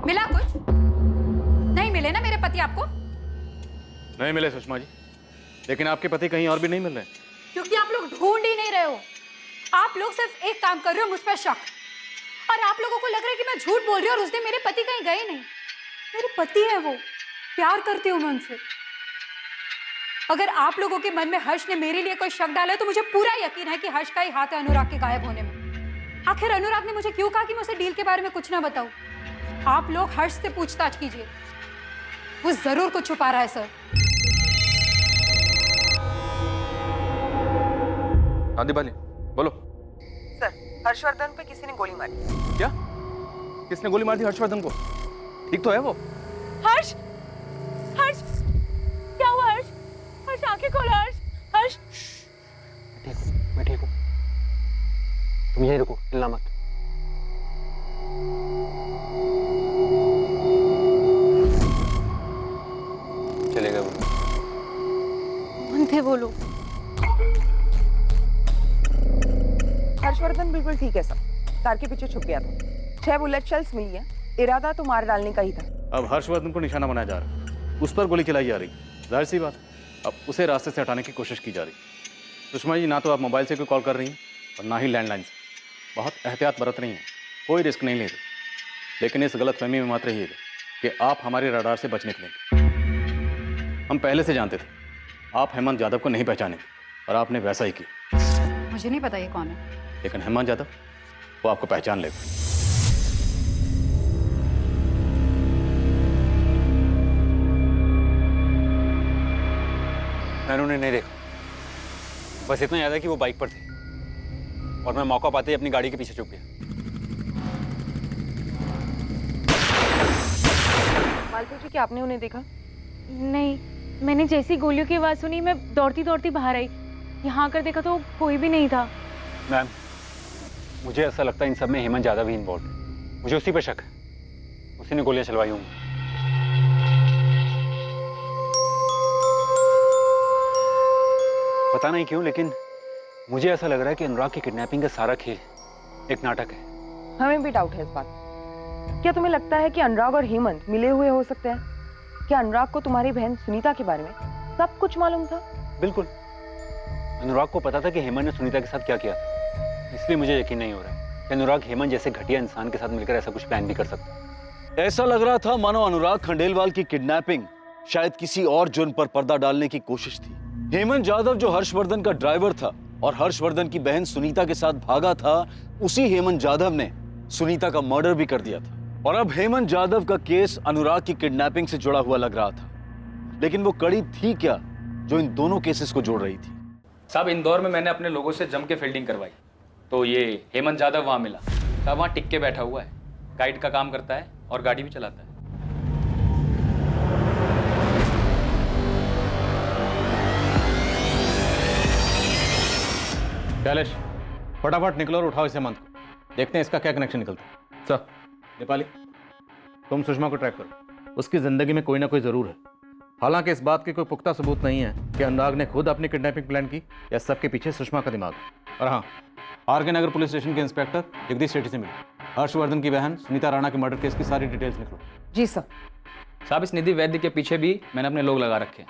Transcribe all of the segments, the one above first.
मिला कुछ? नहीं मिले ना मेरे पति आपको? नहीं मिले सुषमा जी, लेकिन आपके पति कहीं और भी नहीं मिल रहे। क्योंकि आप लोग ढूंढ ही नहीं रहे हो। आप लोग सिर्फ एक काम कर रहे हो, मुझ पर शक। और आप लोगों को लग रहा है कि मैं झूठ बोल रही हूँ और उस दिन मेरे पति कहीं गए नहीं। मेरे पति है वो, प्यार करती हूँ मैं उनसे। अगर आप लोगों के मन में हर्ष ने मेरे लिए कोई शक डाला है तो मुझे पूरा यकीन है कि हर्ष का ही हाथ है अनुराग के गायब होने में। आखिर अनुराग ने मुझे क्यों कहा कि मैं उसे डील के बारे में कुछ ना बताऊं? आप लोग हर्ष से पूछताछ कीजिए, वो जरूर कुछ छुपा रहा है सर। हाँ दीपाली, बोलो। सर, हर्षवर्धन पे किसी ने गोली मारी। क्या? किसने गोली मार दी हर्षवर्धन को? ठीक तो है वो? हर्ष, हर्ष, क्या हुआ हर्ष? हर्ष आंखें खोलो हर्ष, हर्ष। मैं ठीक हूँ। तुम यहीं रुको, हिलना मत। चले गए वो। कौन थे वो लोग? हर्षवर्धन बिल्कुल ठीक है सर, कार के पीछे छुप गया था। 6 बुलेट शेल्स मिली है, इरादा तो मार डालने का ही था। अब हर्षवर्धन को निशाना बनाया जा रहा है, उस पर गोली चलाई जा रही। जाहिर सी बात, अब उसे रास्ते से हटाने की कोशिश की जा रही। सुषमा जी, ना तो आप मोबाइल से कोई कॉल कर रही हैं और ना ही लैंडलाइन से। बहुत एहतियात बरत रही हैं, कोई रिस्क नहीं ले रही। लेकिन इस गलतफहमी में मत रहिएगा कि आप हमारे रडार से बच निकलेंगे। हम पहले से जानते थे आप हेमंत यादव को नहीं पहचानेंगे और आपने वैसा ही किया। मुझे नहीं पता ये कौन है। लेकिन हेमंत यादव वो आपको पहचान लेगा। मैंने उन्हें नहीं देखा, बस इतना याद है कि वो बाइक पर थे और मैं मौका पाते ही अपनी गाड़ी के पीछे छुप गया। मालती जी, क्या आपने उन्हें देखा? नहीं, मैंने जैसी गोलियों की आवाज सुनी मैं दौड़ती दौड़ती बाहर आई। यहाँ आकर देखा तो कोई भी नहीं था। मैम, मुझे ऐसा लगता है इन सब में हेमंत यादव ही इन्वॉल्व है। मुझे उसी पर शक है, उसी ने गोलियां चलवाई होंगी। पता नहीं क्यों, लेकिन मुझे ऐसा लग रहा है कि अनुराग की किडनैपिंग का सारा खेल एक नाटक है। हमें भी डाउट है इस बात। क्या तुम्हें लगता है कि अनुराग और हेमंत मिले हुए हो सकते हैं? क्या अनुराग को तुम्हारी बहन सुनीता के बारे में सब कुछ मालूम था? बिल्कुल, अनुराग को पता था कि हेमंत ने सुनीता के साथ क्या किया था। इसलिए मुझे यकीन नहीं हो रहा है कि अनुराग हेमंत जैसे घटिया इंसान के साथ मिलकर ऐसा कुछ प्लान भी कर सकता। ऐसा लग रहा था मानो अनुराग खंडेलवाल की किडनैपिंग शायद किसी और जुर्म पर पर्दा डालने की कोशिश थी। हेमंत यादव जो हर्षवर्धन का ड्राइवर था और हर्षवर्धन की बहन सुनीता के साथ भागा था, उसी हेमंत यादव ने सुनीता का मर्डर भी कर दिया था। और अब हेमंत यादव का केस अनुराग की किडनैपिंग से जुड़ा हुआ लग रहा था। लेकिन वो कड़ी थी क्या जो इन दोनों केसेस को जोड़ रही थी? साहब, इंदौर में मैंने अपने लोगों से जम के फील्डिंग करवाई तो ये हेमंत यादव वहाँ मिला। साहब वहाँ टिक के बैठा हुआ है, गाइड का काम करता है और गाड़ी भी चलाता है। कैलेश, फटाफट निकलो और उठाओ इस हेमंत को, देखते हैं इसका क्या कनेक्शन निकलता है। सर नेपाली, तुम सुषमा को ट्रैक करो, उसकी जिंदगी में कोई ना कोई जरूर है। हालांकि इस बात के कोई पुख्ता सबूत नहीं है कि अनुराग ने खुद अपनी किडनैपिंग प्लान की या सबके पीछे सुषमा का दिमाग है। और हाँ, आर.के. नगर पुलिस स्टेशन के इंस्पेक्टर जगदीश सेठी से मिले, हर्षवर्धन की बहन सुनीता राणा के मर्डर केस की सारी डिटेल्स निकलो। जी सर। साहब, इस निधि वैद्य के पीछे भी मैंने अपने लोग लगा रखे हैं।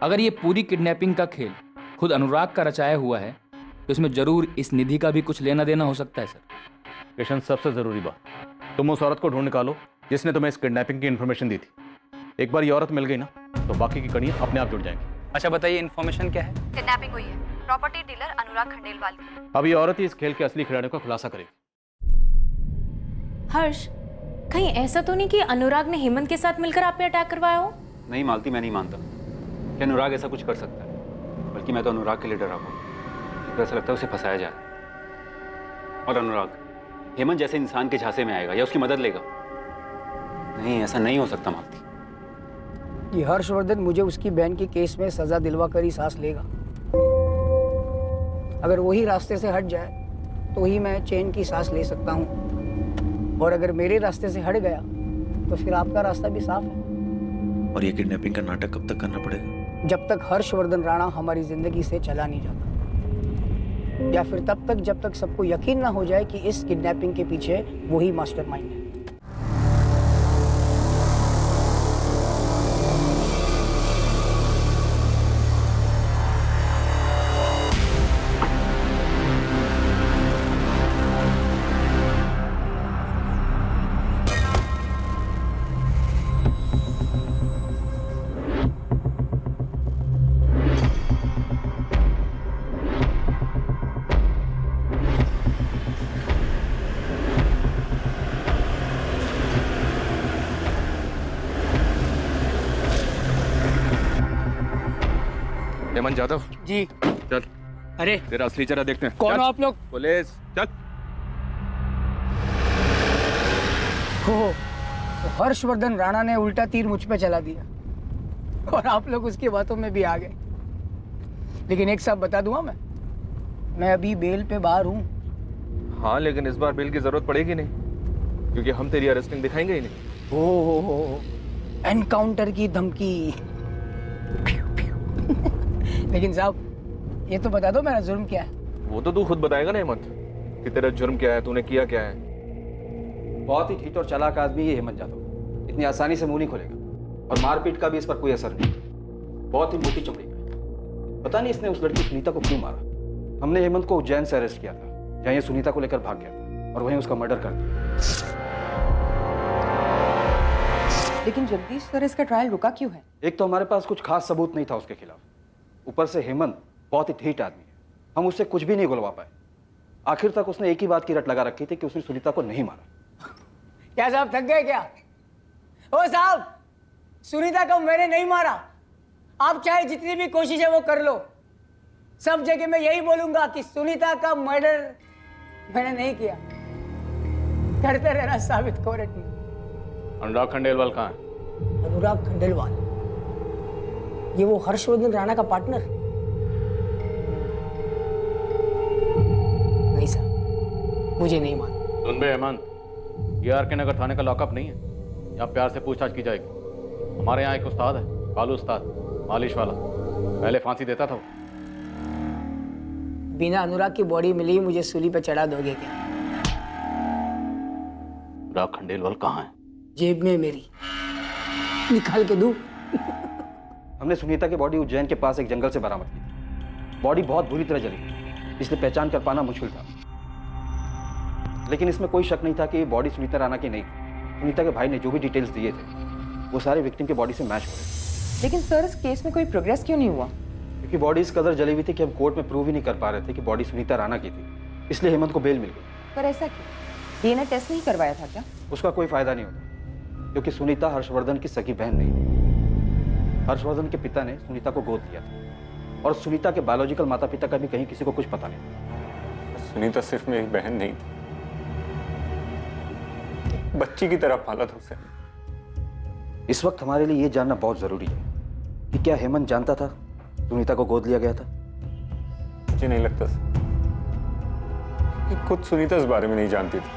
अगर ये पूरी किडनैपिंग का खेल खुद अनुराग का रचाया हुआ है तो इसमें जरूर इस निधि का भी कुछ लेना देना हो सकता है। सर किशन, सबसे जरूरी बात, तुम उस औरत को ढूंढ निकालो जिसने तुम्हें इस किडनैपिंग की इन्फॉर्मेशन दी थी। एक बार ये औरत मिल गई ना तो बाकी की कड़ियां अपने आप जुड़ जाएंगी। अच्छा बताइए, इन्फॉर्मेशन क्या है? किडनैपिंग हुई है, प्रॉपर्टी डीलर अनुराग खंडेलवाल की। अब ये औरत ही इस खेल के असली खिलाड़ियों का खुलासा करेगी। हर्ष, कहीं ऐसा तो नहीं कि अनुराग ने हेमंत के साथ मिलकर आप पे अटैक करवाया हो? नहीं मालती, मैं नहीं मानता कि अनुराग ऐसा कुछ कर सकता है। बल्कि मैं तो अनुराग के लिए डरा हुआ, तो ऐसा लगता है उसे फंसाया जा रहा है। और अनुराग हेमंत जैसे इंसान के झांसे में आएगा या उसकी मदद लेगा? नहीं, ऐसा नहीं हो सकता मालती। ये हर्षवर्धन मुझे उसकी बहन के केस में सजा दिलवा कर ही सांस लेगा। अगर वही रास्ते से हट जाए तो ही मैं चैन की सांस ले सकता हूँ, और अगर मेरे रास्ते से हट गया तो फिर आपका रास्ता भी साफ है। और ये किडनैपिंग का नाटक कब तक करना पड़ेगा? जब तक हर्षवर्धन राणा हमारी जिंदगी से चला नहीं जाता, या फिर तब तक जब तक सबको यकीन ना हो जाए कि इस किडनैपिंग के पीछे वही मास्टरमाइंड है। हेमंत जादव, जी। चल अरे तेरा असली चेहरा देखते हैं। कौन चल। हो आप लोग? पुलिस, चल। हो तो हर्षवर्धन राणा ने उल्टा तीर मुझ पे चला दिया और आप लोग उसकी बातों में भी आ गए। लेकिन एक साथ बता दूंगा, मैं अभी बेल पे बाहर हूँ। हाँ, लेकिन इस बार बेल की जरूरत पड़ेगी नहीं, क्योंकि हम तेरी अरेस्टिंग दिखाएंगे ही नहीं। हो एनकाउंटर की धमकी। लेकिन साहब ये तो बता दो मेरा जुर्म क्या है? वो तो तू खुद बताएगा ना हेमंत, कि तेरा जुर्म क्या है, तूने किया क्या है। बहुत ही ठीक और चालाक आदमी ये हेमंत जादव, इतनी आसानी से मुंह नहीं खोलेगा और मारपीट का भी इस पर कोई असर नहीं। बहुत ही मोटी चमड़ी का। पता नहीं इसने उस लड़की सुनीता को क्यों मारा। हमने हेमंत को उज्जैन से अरेस्ट किया था, जहाँ ये सुनीता को लेकर भाग गया था और वहीं उसका मर्डर कर दिया। लेकिन जगदीश सर, इसका ट्रायल रुका क्यों है? एक तो हमारे पास कुछ खास सबूत नहीं था उसके खिलाफ, ऊपर से हेमंत बहुत ही ढीठ आदमी है, हम उससे कुछ भी नहीं गुलवा पाए। आखिर तक उसने एक ही बात की रट लगा रखी थी कि उसने सुनीता को नहीं मारा। क्या साहब थक गए क्या? ओ साहब, सुनीता को मैंने नहीं मारा। आप चाहे जितनी भी कोशिश है वो कर लो, सब जगह मैं यही बोलूंगा कि सुनीता का मर्डर मैंने नहीं किया। करते रहना साबित कोर्ट में। अनुराग खंडेलवाल कहाँ है? अनुराग खंडेलवाल, ये वो हर्षवर्धन राणा का पार्टनर? नहीं साहब, मुझे नहीं मालूम। सुन बे हेमंत, ये आर के नगर थाने का लॉकअप नहीं है, यहाँ प्यार से पूछताछ की जाएगी। हमारे यहाँ एक उस्ताद है, कालू उस्ताद, मालिश वाला, पहले फांसी देता था वो। बिना अनुराग की बॉडी मिली मुझे सूली पे चढ़ा दोगे क्या? अनुराग खंडेलवाल कहाँ है? जेब में मेरी, निकाल के दूं? हमने सुनीता की बॉडी उज्जैन के पास एक जंगल से बरामद की थी। बॉडी बहुत बुरी तरह जली थी, इसलिए पहचान कर पाना मुश्किल था। लेकिन इसमें कोई शक नहीं था कि ये बॉडी सुनीता राणा की नहीं थी। सुनीता के भाई ने जो भी डिटेल्स दिए थे वो सारे विक्टिम की बॉडी से मैच हो रहे थे। लेकिन सर, इस केस में कोई प्रोग्रेस क्यों नहीं हुआ? क्योंकि बॉडी इस कदर जली हुई थी कि हम कोर्ट में प्रूव ही नहीं कर पा रहे थे कि बॉडी सुनीता राणा की थी, इसलिए हेमंत को बेल मिल गई। पर ऐसा क्यों? डीएनए टेस्ट नहीं करवाया था क्या? उसका कोई फायदा नहीं होता, क्योंकि सुनीता हर्षवर्धन की सगी बहन नहीं थी। हर्षवर्धन के पिता ने सुनीता को गोद दिया था और सुनीता के बायोलॉजिकल माता पिता का भी कहीं किसी को कुछ पता नहीं था। सुनीता सिर्फ मेरी बहन नहीं थी, बच्ची की तरह पाला था उसे। इस वक्त हमारे लिए ये जानना बहुत जरूरी है कि क्या हेमंत जानता था सुनीता को गोद लिया गया था? मुझे नहीं लगता कि खुद सुनीता इस बारे में नहीं जानती थी,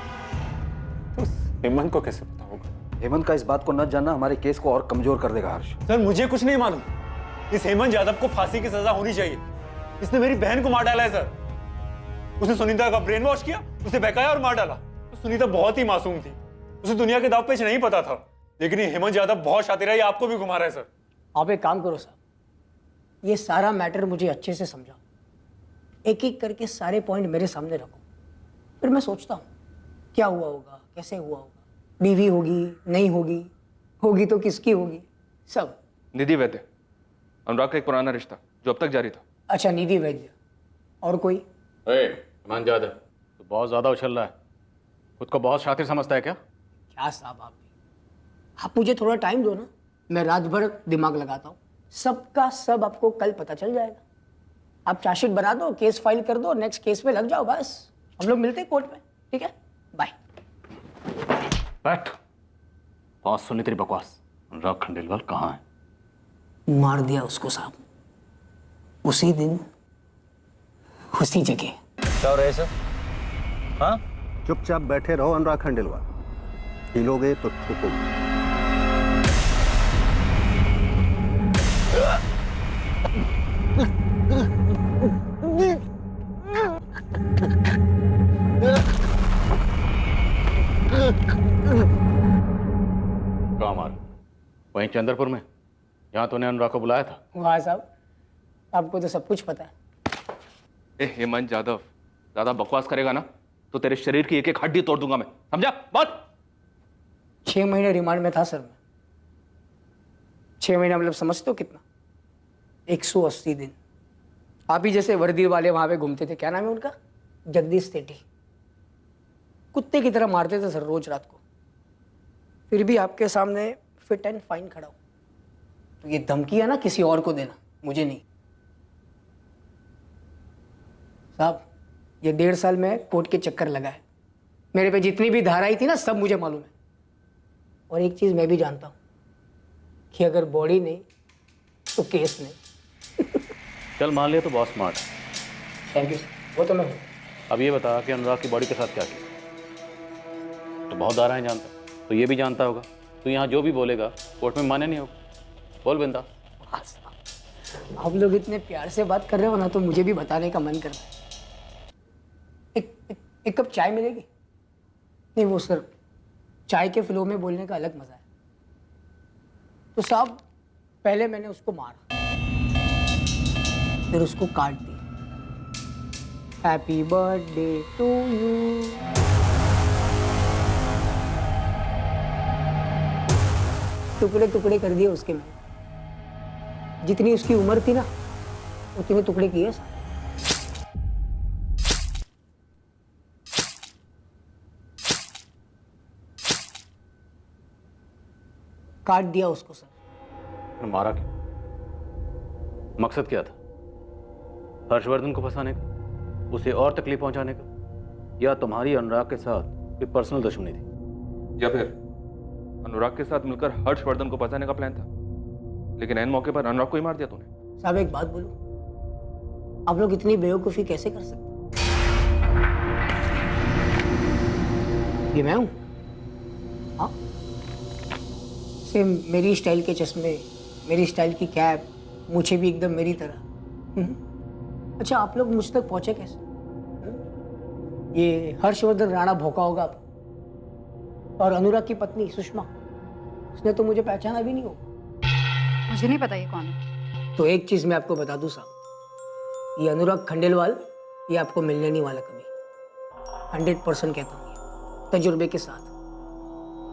तो हेमंत को कैसे पता होगा? हेमंत का इस बात को न जानना हमारे केस को और कमजोर कर देगा हर्ष। सर, मुझे कुछ नहीं मालूम। इस हेमंत यादव को फांसी की सजा होनी चाहिए। इसने मेरी बहन को मार डाला है सर। उसने सुनीता का ब्रेन वॉश किया, उसे बहकाया और मार डाला। तो सुनीता बहुत ही मासूम थी, उसे दुनिया के दाव पेच नहीं पता था। लेकिन ये हेमंत यादव बहुत शातिर है, ये आपको भी घुमा रहा है सर। आप एक काम करो साहब, ये सारा मैटर मुझे अच्छे से समझाओ, एक एक करके सारे पॉइंट मेरे सामने रखो, फिर मैं सोचता हूँ क्या हुआ होगा, कैसे हुआ होगा, बीवी होगी नहीं होगी, होगी तो किसकी होगी, सब। निधि वैद्य, अनुराग का एक पुराना रिश्ता जो अब तक जारी था। अच्छा, निधि वैद्य। और कोई? हेमंत जादव, तो बहुत ज्यादा उछल रहा है। खुद को बहुत शातिर समझता है क्या? क्या साहब आप मुझे थोड़ा टाइम दो ना, मैं रात भर दिमाग लगाता हूँ। सबका सब आपको कल पता चल जाएगा। आप चार्जशीट बना दो, केस फाइल कर दो, नेक्स्ट केस पे लग जाओ, बस हम लोग मिलते हैं कोर्ट में, ठीक है? बाय। बैठ। बहुत सुनी तेरी बकवास। अनुराग खंडेलवाल कहाँ है? मार दिया उसको साहब, उसी दिन उसी जगह। क्या हो रहा है सर? हाँ, चुपचाप बैठे रहो अनुराग खंडेलवाल, हिलोगे तो ठोकोगे। कहाँ मार? वहीं चंद्रपुर में, यहाँ तूने अनुराग को बुलाया था। वाह साहब, आपको तो सब कुछ पता है। ए हेमंत जादव, ज्यादा बकवास करेगा ना तो तेरे शरीर की एक एक हड्डी तोड़ दूंगा मैं, समझा? बात। 6 महीने रिमांड में था सर मैं। 6 महीना मतलब समझते हो कितना? 180 दिन। आप ही जैसे वर्दी वाले वहां पे घूमते थे, क्या नाम है उनका? जगदीश सेठी। कुत्ते की तरह मारते थे सर रोज रात को। फिर भी आपके सामने फिट एंड फाइन खड़ा हूं। तो ये धमकी है ना किसी और को देना, मुझे नहीं। साहब ये 1.5 साल में कोर्ट के चक्कर लगा है, मेरे पे जितनी भी धाराएं थी ना सब मुझे मालूम है। और एक चीज़ मैं भी जानता हूँ कि अगर बॉडी नहीं तो केस नहीं। चल मान लिया तो बहुत स्मार्ट है। थैंक यू सर, वो तो मैं हूँ। अब ये बता कि अनुराग की बॉडी के साथ क्या किया। तो बहुत धाराएं जानता, तो ये भी जानता होगा। तो यहाँ जो भी बोलेगा कोर्ट में माने नहीं होगा। बोल बिंदा। आप लोग इतने प्यार से बात कर रहे हो ना, तो मुझे भी बताने का मन कर रहा है। एक कप चाय मिलेगी? नहीं वो सर, चाय के फ्लो में बोलने का अलग मजा है। तो साहब पहले मैंने उसको मारा, फिर उसको काट दिया। Happy birthday to you. टुकड़े टुकड़े कर दिए उसके मैंने, जितनी उसकी उम्र थी ना उतने टुकड़े किए। काट दिया उसको सर। मारा क्यों? मकसद क्या था? हर्षवर्धन को फंसाने का, उसे और तकलीफ पहुंचाने का, या तुम्हारी अनुराग के साथ कोई पर्सनल दुश्मनी थी? या फिर अनुराग के साथ मिलकर हर्षवर्धन को फंसाने का प्लान था, लेकिन ऐन मौके पर अनुराग को ही मार दिया तूने। साहब एक बात बोलूं, आप लोग इतनी बेवकूफ़ी कैसे कर सकते? ये मैं हूं? हाँ, सेम मेरी स्टाइल के चश्मे, मेरी स्टाइल की कैप, मुझे भी एकदम मेरी तरह। अच्छा आप लोग मुझ तक पहुंचे कैसे? ये हर्षवर्धन राणा भौंका होगा आप, और अनुराग की पत्नी सुषमा, उसने तो मुझे पहचाना भी नहीं होगा। मुझे नहीं पता ये कौन है। तो एक चीज मैं आपको बता दूं साहब, ये अनुराग खंडेलवाल ये आपको मिलने नहीं वाला कभी। 100% कहता हूँ ये, तजुर्बे के साथ।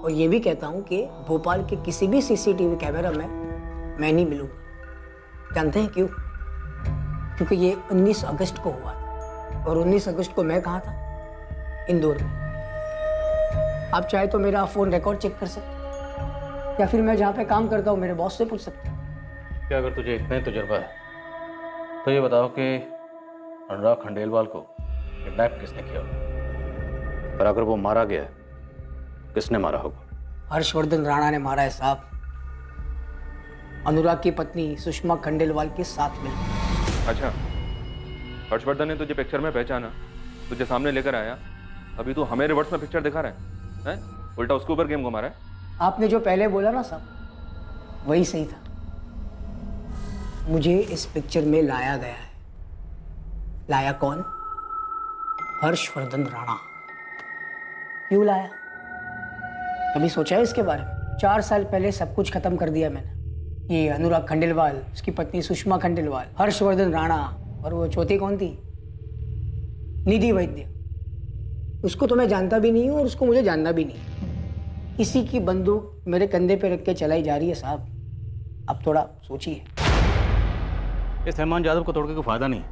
और ये भी कहता हूँ कि भोपाल के किसी भी सीसीटीवी कैमरा में मैं नहीं मिलूंगा। जानते हैं क्यों? क्योंकि ये 19 अगस्त को हुआ था, और 19 अगस्त को मैं कहाँ था? इंदौर में। आप चाहे तो मेरा फ़ोन रिकॉर्ड चेक कर सकते हैं, या फिर मैं जहाँ पे काम करता हूँ मेरे बॉस से पूछ सकते हैं। क्या अगर तुझे इतना ही तजुर्बा है तो ये बताओ कि अनुराग खंडेलवाल को किडनैप किसने किया? और अगर वो मारा गया है, किसने मारा होगा? हर्षवर्धन राणा ने मारा है साहब, अनुराग की पत्नी सुषमा खंडेलवाल के साथ मिलकर। अच्छा, हर्षवर्धन ने तुझे पिक्चर में पहचाना, तुझे सामने लेकर आया, अभी तू हमें रिवर्स में पिक्चर दिखा रहा है? उल्टा उसके ऊपर गेम घुमा रहा है। आपने जो पहले बोला ना साहब, वही सही था। मुझे इस पिक्चर में लाया गया है। लाया कौन? हर्षवर्धन राणा। क्यों लाया? कभी सोचा है इसके बारे में? 4 साल पहले सब कुछ खत्म कर दिया मैंने। ये अनुराग खंडेलवाल, उसकी पत्नी सुषमा खंडेलवाल, हर्षवर्धन राणा, और वो चौथी कौन थी? निधि वैद्य। उसको तो मैं जानता भी नहीं हूँ और उसको मुझे जानना भी नहीं। इसी की बंदूक मेरे कंधे पे रख के चलाई जा रही है साहब। अब थोड़ा सोचिए। इस हेमंत यादव को तोड़ के कोई फायदा नहीं,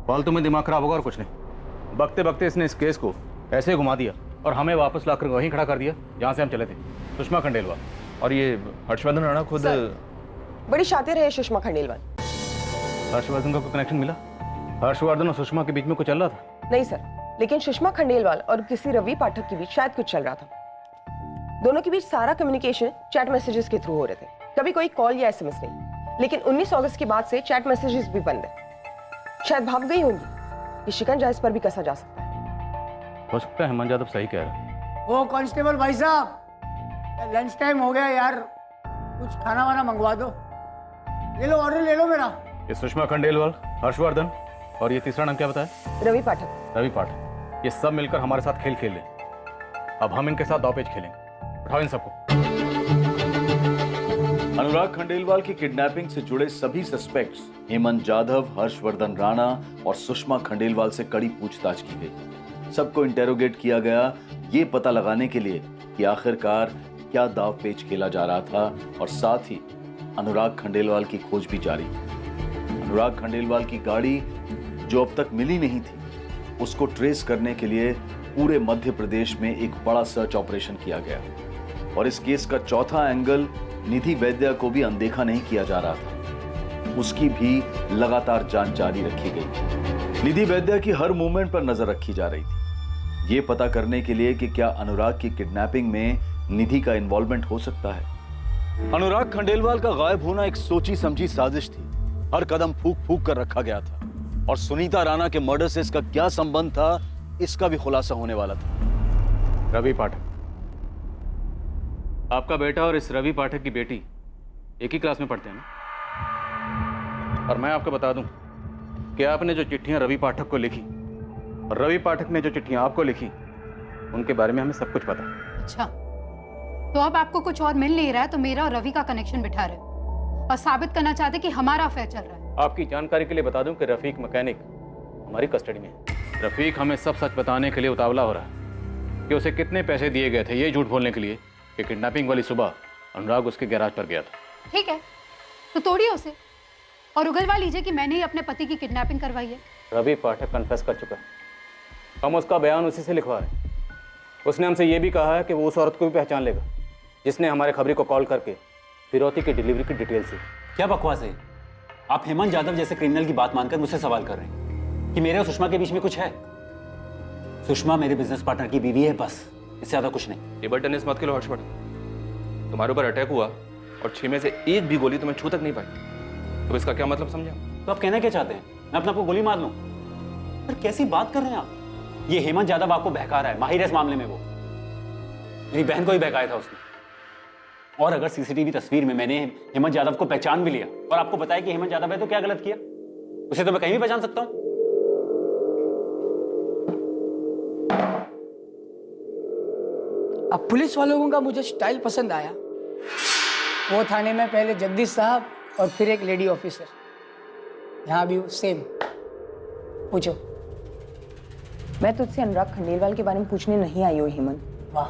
फालतू में दिमाग खराब होगा और कुछ नहीं। बकते बकते इसने इस केस को ऐसे घुमा दिया और हमें वापस लाकर वहीं खड़ा कर दिया जहाँ से हम चले थे, सुषमा खंडेलवाल। और ये हर्षवर्धन राणा खुद बड़ी शातिर है सुषमा खंडेलवाल। हर्षवर्धन का कोई कनेक्शन मिला? हर्षवर्धन और सुषमा के बीच में कुछ चल रहा था? नहीं सर, लेकिन सुषमा खंडेलवाल और किसी रवि पाठक के बीच शायद कुछ चल रहा था। दोनों के बीच सारा कम्युनिकेशन चैट मैसेजेस के थ्रू हो रहे थे, कभी कोई कॉल या एसएमएस नहीं। लेकिन 19 अगस्त के बाद से चैट मैसेजेस भी बंद है। शायद भाग गई होंगी। ये शिकंजा इस पर भी कसा जा सकता है। हो सकता है हेमंत यादव सही कह रहा है। ओ कांस्टेबल भाई साहब, लंच टाइम हो गया यार, कुछ खाना वाना मंगवा दो। ले लो, ऑर्डर ले लो मेरा। ये सुषमा खंडेलवाल, हर्षवर्धन और ये तीसरा नाम क्या बताया? रवि पाठक। रवि पाठक। ये सब मिलकर हमारे साथ खेल खेल रहे। अब हम इनके साथ दांवपेच खेलेंगे। उठाओ इन सबको। अनुराग खंडेलवाल की किडनैपिंग से जुड़े सभी सस्पेक्ट्स हेमंत जाधव, हर्षवर्धन राणा और सुषमा खंडेलवाल से कड़ी पूछताछ की गई। सबको इंटेरोगेट किया गया, ये पता लगाने के लिए कि आखिरकार क्या दाव पेच खेला जा रहा था, और साथ ही अनुराग खंडेलवाल की खोज भी जारी। अनुराग खंडेलवाल की गाड़ी जो अब तक मिली नहीं थी, उसको ट्रेस करने के लिए पूरे मध्य प्रदेश में एक बड़ा सर्च ऑपरेशन किया गया, और इस केस का चौथा एंगल निधि वैद्या को भी अनदेखा नहीं किया जा रहा था। उसकी भी लगातार जांच जारी रखी गई। निधि वैद्या की हर मूवमेंट पर नजर रखी जा रही थी, ये पता करने के लिए कि क्या अनुराग की किडनैपिंग में निधि का इन्वॉल्वमेंट हो सकता है। अनुराग खंडेलवाल का गायब होना एक सोची समझी साजिश थी। हर कदम फूक फूक कर रखा गया था और सुनीता राणा के मर्डर से इसका क्या संबंध था, इसका भी खुलासा होने वाला था। रवि पाठक, आपका बेटा और इस रवि पाठक की बेटी एक ही क्लास में पढ़ते हैं ना? और मैं आपको बता दूं कि आपने जो चिट्ठियां रवि पाठक को लिखी और रवि पाठक ने जो चिट्ठियां आपको लिखी, उनके बारे में हमें सब कुछ पता है। अच्छा, तो अब आपको कुछ और मिल नहीं रहा है तो मेरा और रवि का कनेक्शन बिठा रहे हो और साबित करना चाहते कि हमारा अफेयर चल रहा है। आपकी जानकारी के लिए बता दूं कि रफीक मैकेनिक हमारी कस्टडी में है। रफीक हमें सब सच बताने के लिए उतावला हो रहा है कि उसे कितने पैसे दिए गए थे ये झूठ बोलने के लिए कि किडनैपिंग वाली सुबह अनुराग उसके गैराज पर गया था। ठीक है, तो तोड़िए उसे और उगलवा लीजिए कि मैंने ही अपने पति की किडनैपिंग करवाई है। रवि पाठक कन्फेस कर चुका है, हम उसका बयान उसी से लिखवा रहे हैं। उसने हमसे ये भी कहा है कि वो उस औरत को भी पहचान लेगा जिसने हमारे खबरी को कॉल करके फिरौती की डिलीवरी की डिटेल दी। क्या बकवास है? आप हेमंत यादव जैसे क्रिमिनल की बात मानकर मुझसे सवाल कर रहे हैं कि मेरे और सुषमा के बीच में कुछ है। सुषमा मेरे बिजनेस पार्टनर की बीवी है, बस, इससे ज्यादा कुछ नहीं। टेबल टेनिस मत खेलो हर्षवर्धन। तुम्हारे ऊपर अटैक हुआ और 6 में से एक भी गोली तुम्हें छू तक नहीं पाई, तो इसका क्या मतलब समझा? तो आप कहना क्या चाहते हैं? मैं अपने आप को गोली मार लूं? पर कैसी बात कर रहे हैं आप? ये हेमंत यादव आपको बहका रहा है, माहिर है इस मामले में। वो मेरी बहन को ही बहकाया था उसने। और अगर सीसीटीवी तस्वीर में मैंने हेमंत यादव को पहचान भी लिया और आपको बताया कि हेमंत यादव है, तो क्या गलत किया? उसे तो मैं कहीं भी पहचान सकता हूं। अब पुलिस वालों का मुझे स्टाइल पसंद आया। वो थाने में पहले जगदीश साहब और फिर एक लेडी ऑफिसर, यहाँ भी सेम। पूछो। मैं तुझसे अनुराग खंडेलवाल के बारे में पूछने नहीं आई हूँ हेमंत। वाह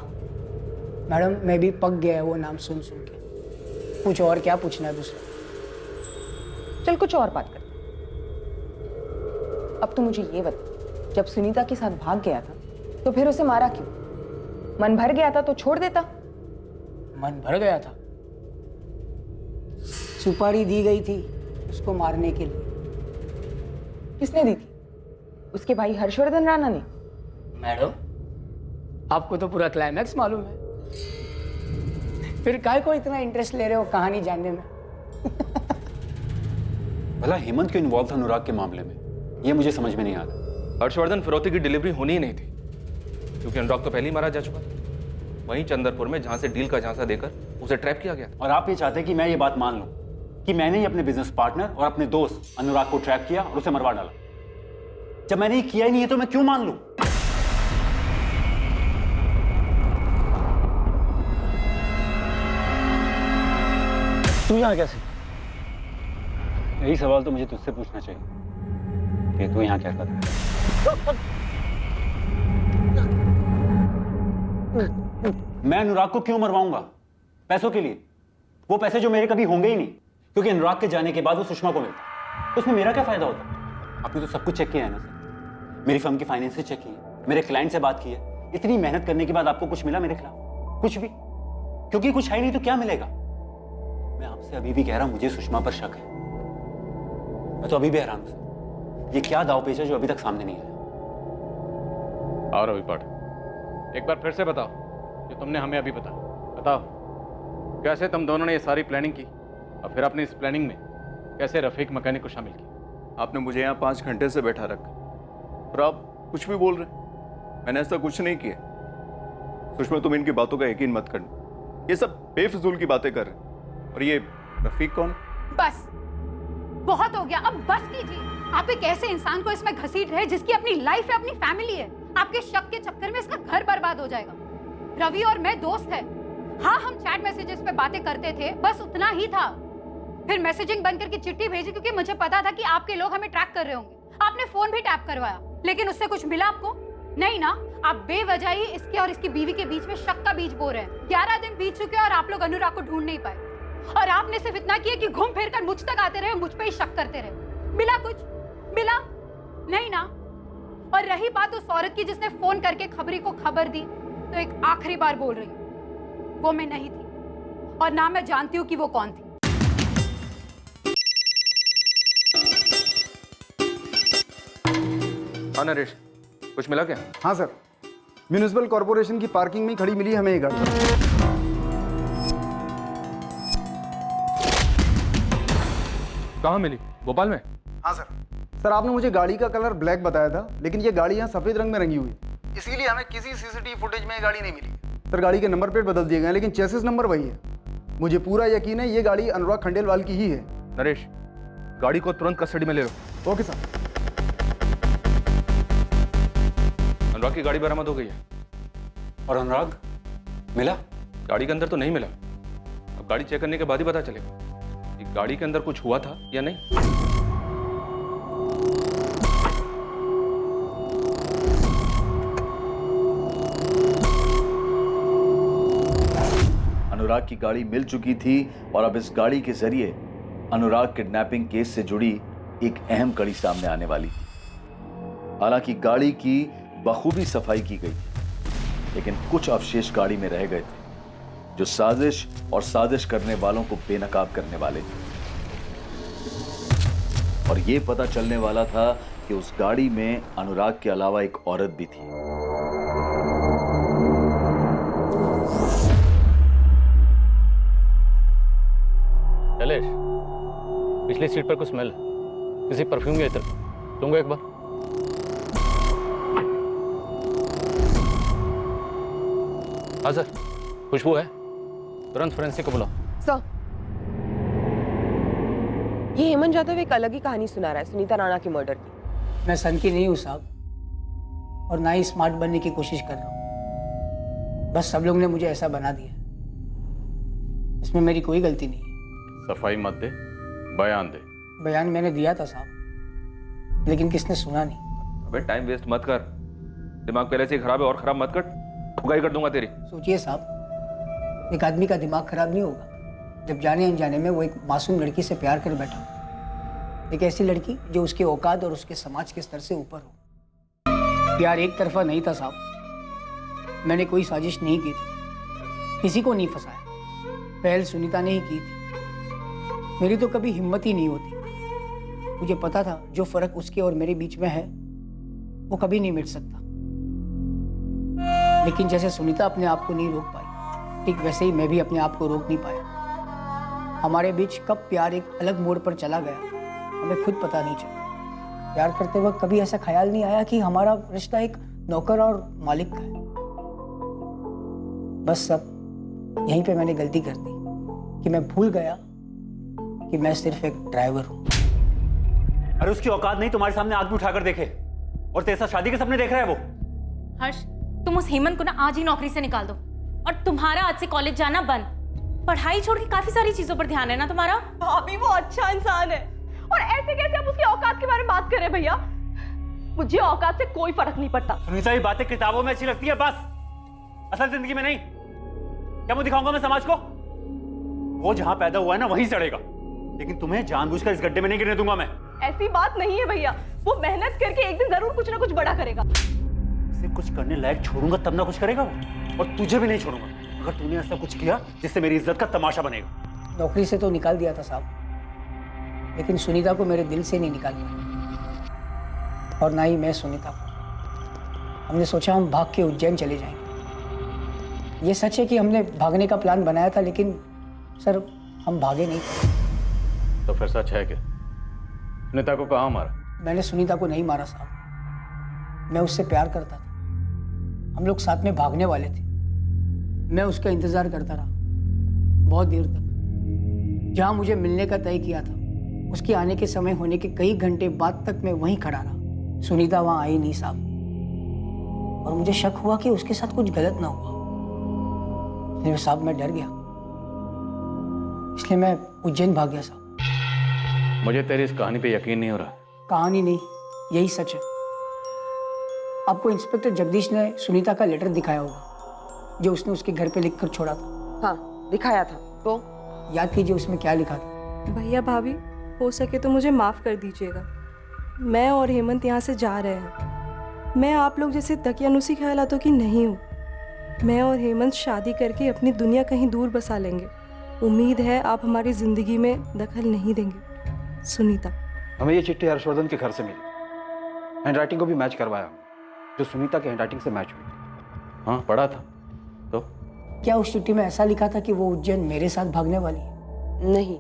मैडम, मैं भी पक गया है वो नाम सुन सुन के। पूछो और क्या पूछना है दूसरा। चल कुछ और बात कर। अब तो मुझे ये बता, जब सुनीता के साथ भाग गया था तो फिर उसे मारा क्यों? मन भर गया था तो छोड़ देता। मन भर गया था, सुपारी दी गई थी उसको मारने के लिए। किसने दी थी? उसके भाई हर्षवर्धन राणा ने। मैडम, आपको तो पूरा क्लाइमैक्स मालूम है, फिर काय को इतना इंटरेस्ट ले रहे हो कहानी जानने में? भला हेमंत क्यों इन्वॉल्व था अनुराग के मामले में, ये मुझे समझ में नहीं आता। हर्षवर्धन फिरौती की डिलीवरी होनी ही नहीं थी, क्योंकि अनुराग तो पहले ही मारा जा चुका था वहीं चंदरपुर में, जहां से डील का झांसा देकर उसे ट्रैप किया गया। और आप ये चाहते हैं कि मैं ये बात मान लूं कि मैंने ही अपने बिजनेस पार्टनर और अपने दोस्त अनुराग को ट्रैप किया और उसे मरवा डाला? जब मैंने ये किया ही नहीं है तो मैं क्यों मान लूं? तू यहाँ कैसे? यही सवाल तो मुझे तुझसे पूछना चाहिए कि तू यहाँ क्या कर रहा है? मैं अनुराग को क्यों मरवाऊंगा? पैसों के लिए। वो पैसे जो मेरे कभी होंगे ही नहीं, क्योंकि अनुराग के जाने के बाद वो सुषमा को मिलता, तो उसमें मेरा क्या फायदा होता? आपने तो सब कुछ चेक किया है ना सर? मेरी फर्म की फाइनेंस चेक की है, मेरे क्लाइंट से बात की है। इतनी मेहनत करने के बाद आपको कुछ मिला मेरे खिलाफ? कुछ भी। क्योंकि कुछ है नहीं तो क्या मिलेगा? मैं आपसे अभी भी कह रहा हूं, मुझे सुषमा पर शक है। मैं तो अभी भी हैरान हूं सर, ये क्या दांवपेच है जो अभी तक सामने नहीं आया? आओ रवि पाठक, एक बार फिर से बताओ जो तुमने हमें अभी बताओ कैसे तुम दोनों ने ये सारी प्लानिंग की और फिर आपने इस प्लानिंग में कैसे रफीक मैकेनिक को शामिल किया? आपने मुझे यहाँ 5 घंटे से बैठा रखा और आप कुछ भी बोल रहे हैं। मैंने ऐसा कुछ नहीं किया। सुषमा, तुम इनकी बातों का यकीन मत करना, ये सब बेफिजूल की बातें कर रहे हैं। और ये रफीक कौन? बस बहुत हो गया, अब बस कीजिए। आप एक ऐसे इंसान को इसमें घसीट रहे जिसकी अपनी लाइफ है, अपनी फैमिली है। आपके शक के चक्कर में इसका घर बर्बाद हो जाएगा। रवि और मैं दोस्त हैं। हाँ, हम चैट मैसेजेस पे बातें करते थे, बस उतना ही था। फिर मैसेजिंग बंद करके चिट्ठी भेजी क्योंकि मुझे पता था कि आपके लोग हमें ट्रैक कर रहे होंगे। आपने फोन भी टैप करवाया, लेकिन उससे कुछ मिला आपको? नहीं ना। आप बेवजह ही इसके और इसकी बीवी के बीच में शक का बीज बो रहे हैं। 11 दिन बीत चुके और आप लोग अनुराग को ढूंढ नहीं पाए। और आपने सिर्फ इतना किया कि घूम फिर कर मुझ तक आते रहे, मुझ पे ही शक करते रहे। मिला कुछ? मिला नहीं ना। और रही बात उस औरत की जिसने फोन करके खबरी को खबर दी, तो एक आखिरी बार बोल रही हूं, वो मैं नहीं थी और ना मैं जानती हूं कि वो कौन थी। हाँ नरेश, कुछ मिला क्या? हाँ सर, म्यूनिसिपल कॉर्पोरेशन की पार्किंग में खड़ी मिली हमें ये गाड़ी। कहाँ मिली? भोपाल में? हाँ सर। सर आपने मुझे गाड़ी का कलर ब्लैक बताया था, लेकिन ये गाड़ी यहाँ सफ़ेद रंग में रंगी हुई, इसीलिए हमें किसी सीसीटीवी फुटेज में ये गाड़ी नहीं मिली। सर गाड़ी के नंबर प्लेट बदल दिए गए, लेकिन चेसिस नंबर वही है। मुझे पूरा यकीन है ये गाड़ी अनुराग खंडेलवाल की ही है। नरेश, गाड़ी को तुरंत कस्टडी में ले लो। Okay sir. अनुराग की गाड़ी बरामद हो गई है। और अनुराग मिला? गाड़ी के अंदर तो नहीं मिला, अब गाड़ी चेक करने के बाद ही पता चलेगा कि गाड़ी के अंदर कुछ हुआ था या नहीं। अनुराग की गाड़ी मिल चुकी थी और अब इस गाड़ी के जरिए अनुराग किडनैपिंग केस से जुड़ी एक अहम कड़ी सामने आने वाली थी। हालांकि गाड़ी की बखूबी सफाई की गई, लेकिन कुछ अवशेष गाड़ी में रह गए थे जो साजिश और साजिश करने वालों को बेनकाब करने वाले थे। और यह पता चलने वाला था कि उस गाड़ी में अनुराग के अलावा एक औरत भी थी। शैलेश, पिछली सीट पर कुछ स्मेल, किसी परफ्यूम की इत्र, लूंगा एक बार। हाँ सर, खुशबू है, तुरंत फोरेंसिक को बुलाओ। सर, ये हेमंत जाधव एक अलग ही कहानी सुना रहा है सुनीता राणा के मर्डर की। मैं सन की नहीं हूँ साहब, और ना ही स्मार्ट बनने की कोशिश कर रहा हूँ। बस सब लोग ने मुझे ऐसा बना दिया, इसमें मेरी कोई गलती नहीं है। सफाई मत दे, बयान दे। बयान मैंने दिया था साहब, लेकिन किसने सुना नहीं। अबे टाइम वेस्ट मत कर, दिमाग पहले से ही खराब है और खराब मत कर, ठुकाई कर दूंगा तेरी। सोचिए साहब, एक आदमी का दिमाग खराब नहीं होगा जब जाने अनजाने में वो एक मासूम लड़की से प्यार कर बैठा, एक ऐसी लड़की जो उसके औकात और उसके समाज के स्तर से ऊपर हो। प्यार एक तरफा नहीं था साहब, मैंने कोई साजिश नहीं की थी, किसी को नहीं फंसाया, पहल सुनीता ने ही की थी। मेरी तो कभी हिम्मत ही नहीं होती। मुझे पता था जो फर्क उसके और मेरे बीच में है वो कभी नहीं मिट सकता, लेकिन जैसे सुनीता अपने आप को नहीं रोक पाई, ठीक वैसे ही मैं भी अपने आप को रोक नहीं पाया। हमारे बीच कब प्यार एक अलग मोड़ पर चला गया हमें खुद पता नहीं चला। प्यार करते वक्त कभी ऐसा ख्याल नहीं आया कि हमारा रिश्ता एक नौकर और मालिक का है। बस सब यहीं पे मैंने गलती कर दी कि मैं भूल गया कि मैं सिर्फ एक ड्राइवर हूं। अरे उसकी औकात नहीं तुम्हारे सामने आदमी उठाकर देखे, और तेरे साथ शादी के सपने देख रहा है वो। हर्ष, तुम उस हेमंत को ना आज ही नौकरी से निकाल दो, और तुम्हारा आज से कॉलेज जाना बंद। पढ़ाई छोड़ के काफी सारी चीजों पर ध्यान है ना तुम्हारा। भाभी वो अच्छा इंसान है, और ऐसे कैसे आप उसकी औकात के बारे में बात करें भैया? मुझे औकात से कोई फर्क नहीं पड़ता। सुनीता, ये बातें किताबों में अच्छी लगती है बस, असल जिंदगी में नहीं। क्या मुंह दिखाऊंगा मैं समाज को? वो जहां पैदा हुआ है ना वहीं सड़ेगा, लेकिन तुम्हें जानबूझकर इस गड्ढे में नहीं गिरने दूंगा मैं। ऐसी बात नहीं है भैया, वो मेहनत करके एक दिन जरूर कुछ ना कुछ बड़ा करेगा। उसे कुछ करने लायक छोड़ूंगा तब ना कुछ करेगा वो, और तुझे भी नहीं छोड़ूंगा अगर तूने ऐसा कुछ किया जिससे मेरी इज्जत का तमाशा बनेगा। नौकरी से तो निकाल दिया था साहब, लेकिन सुनीता को मेरे दिल से नहीं निकाल पाया, और ना ही मैं सुनीता को। हमने सोचा हम भाग के उज्जैन चले जाएंगे। ये सच है कि हमने भागने का प्लान बनाया था, लेकिन सर हम भागे नहीं थे। तो फिर सच है कि सुनीता को कहाँ मारा? मैंने सुनीता को नहीं मारा साहब, मैं उससे प्यार करता था। हम लोग साथ में भागने वाले थे। मैं उसका इंतजार करता रहा बहुत देर तक। जहां मुझे मिलने का तय किया था उसके आने के समय होने के कई घंटे बाद तक मैं वहीं खड़ा रहा। सुनीता वहां आई नहीं साहब, और मुझे शक हुआ कि उसके साथ कुछ गलत ना हुआ। इसलिए साहब मैं डर गया, इसलिए मैं उज्जैन भाग गया साहब। मुझे तेरी इस कहानी पे यकीन नहीं हो रहा। कहानी नहीं, यही सच है। आपको इंस्पेक्टर जगदीश ने सुनीता का लेटर दिखाया होगा जो उसने उसके घर पे लिखकर छोड़ा था। हाँ दिखाया था। तो याद कीजिए उसमें क्या लिखा था। भैया भाभी, हो सके तो मुझे माफ़ कर दीजिएगा। मैं और हेमंत यहाँ से जा रहे हैं। मैं आप लोग जैसे दकियानुसी ख्यालातों की नहीं हूँ। मैं और हेमंत शादी करके अपनी दुनिया कहीं दूर बसा लेंगे। उम्मीद है आप हमारी ज़िंदगी में दखल नहीं देंगे। सुनीता। हमें ये चिट्ठी हर्षवर्धन के घर से मिली हैंडराइटिंग को भी मैच करवाया हमने, जो सुनीता के हैंडराइटिंग से मैच हुई थी। हाँ पढ़ा था। तो क्या उस चिट्ठी में ऐसा लिखा था कि वो उज्जैन मेरे साथ भागने वाली है? नहीं,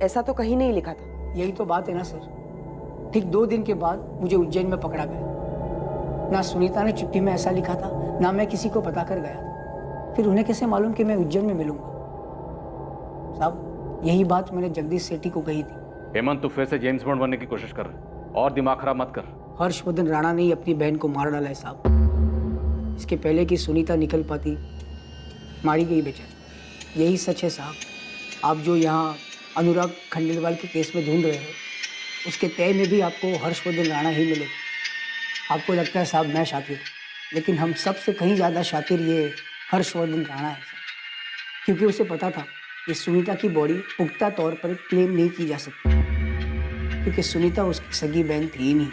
ऐसा तो कहीं नहीं लिखा था। यही तो बात है ना सर। ठीक 2 दिन के बाद मुझे उज्जैन में पकड़ा गया। ना सुनीता ने चिट्ठी में ऐसा लिखा था, ना मैं किसी को बता कर गया था। फिर उन्हें कैसे मालूम कि मैं उज्जैन में मिलूंगा? साहब, यही बात मैंने जगदीश सेठी को कही थी। हेमंत, तू फिर से जेम्स बॉन्ड बनने की कोशिश कर रहा है और दिमाग खराब मत कर। हर्षवर्धन राणा ने ही अपनी बहन को मार डाला है साहब। इसके पहले कि सुनीता निकल पाती, मारी गई बेचारी। यही सच है साहब। आप जो यहाँ अनुराग खंडेलवाल के केस में ढूंढ रहे हो, उसके तय में भी आपको हर्षवर्धन राणा ही मिलेगा। आपको लगता है साहब मैं शातिर हूँ, लेकिन हम सबसे कहीं ज़्यादा शातिर ये हर्षवर्धन राणा है साहब। क्योंकि उसे पता था कि सुनीता की बॉडी पुख्ता तौर पर क्लेम नहीं की जा सकती, क्योंकि सुनीता उसकी सगी बहन थी ही नहीं।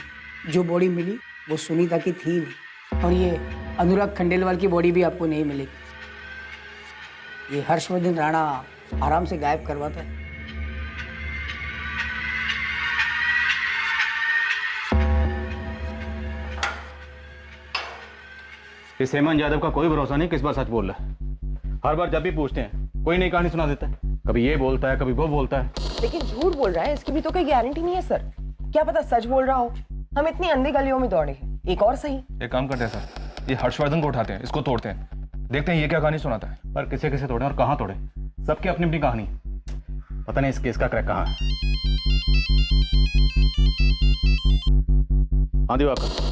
जो बॉडी मिली वो सुनीता की थी ही नहीं। और ये अनुराग खंडेलवाल की बॉडी भी आपको नहीं मिलेगी। ये हर्षवर्धन राणा आराम से गायब करवाता है। इस हेमंत यादव का कोई भरोसा नहीं किस बार सच बोल रहा है। हर बार जब भी पूछते हैं कोई नई कहानी सुना देता है। कभी ये बोलता है, कभी वो बोलता है। लेकिन झूठ बोल रहा है, इसकी भी तो कोई गारंटी नहीं है सर। क्या पता सच बोल रहा हो। हम इतनी अंधी गलियों में दौड़े हैं, एक और सही। एक काम करते हैं सर, ये हर्षवर्धन को उठाते हैं, इसको तोड़ते हैं, देखते हैं ये क्या कहानी सुनाता है। पर किसे किसे तोड़े और कहाँ तोड़े, सबकी अपनी अपनी कहानी। पता नहीं इस केस का क्रैक कहाँ है। हाँ दिवाकर,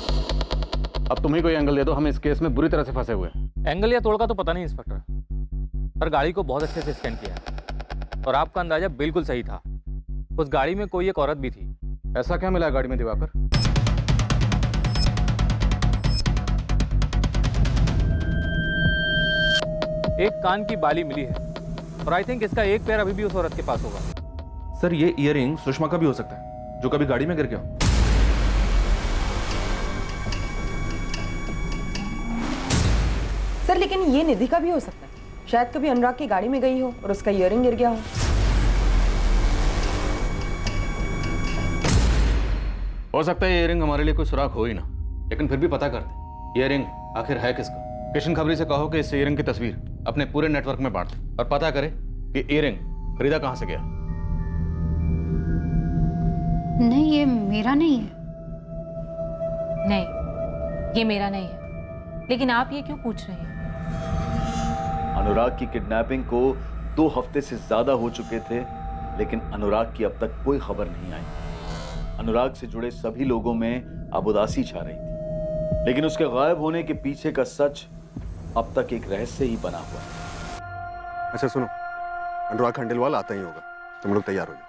अब तुम ही कोई एंगल दे दो, हम इस केस में बुरी तरह से फंसे हुए हैं। एंगल या तोड़ का तो पता नहीं इंस्पेक्टर, पर गाड़ी को बहुत अच्छे से स्कैन किया है और आपका अंदाजा बिल्कुल सही था। उस गाड़ी में कोई एक औरत भी थी। ऐसा क्या मिला है गाड़ी में दिवाकर? एक कान की बाली मिली है और आई थिंक इसका एक पैर अभी भी उस औरत के पास होगा। सर ये ईयरिंग सुषमा का भी हो सकता है, जो कभी गाड़ी में गिर गया हो। सर लेकिन ये निधि का भी हो सकता है। शायद कभी अनुराग की गाड़ी में गई हो और उसका ईयरिंग गिर गया हो। सकता है ईयरिंग हमारे लिए कोई सुराग हो ही ना, लेकिन फिर भी पता करते ईयरिंग आखिर है किसका। किशन खबरी से कहो कि इस ईयरिंग की तस्वीर अपने पूरे नेटवर्क में बांट दे और पता करे कि ईयरिंग खरीदा कहां से गया। नहीं, ये मेरा नहीं है। नहीं, ये मेरा नहीं है। लेकिन आप ये क्यों पूछ रहे हैं? अनुराग की किडनैपिंग को 2 हफ्ते से ज्यादा हो चुके थे, लेकिन अनुराग की अब तक कोई खबर नहीं आई। अनुराग से जुड़े सभी लोगों में अब उदासी छा रही थी, लेकिन उसके गायब होने के पीछे का सच अब तक एक रहस्य ही बना हुआ है। अच्छा सुनो, अनुराग खंडेलवाल आता ही होगा, तुम लोग तैयार हो जाओ।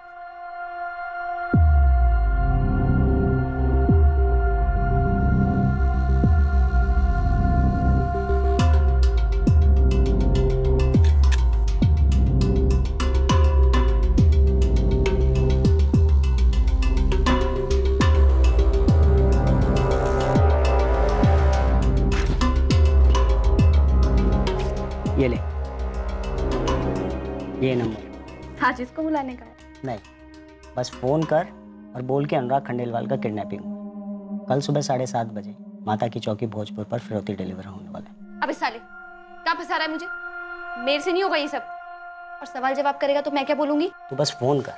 ये ले, ये नंबर। आज इसको बुलाने का है? नहीं, बस फोन कर और बोल के अनुराग खंडेलवाल का किडनैपिंग कल सुबह 7:30 बजे माता की चौकी भोजपुर पर फिरौती डिलीवर होने वाला है। अबे साले, क्या फंसा रहा है मुझे? मेरे से नहीं होगा ये सब। और सवाल जवाब करेगा तो मैं क्या बोलूंगी? तू बस फोन कर,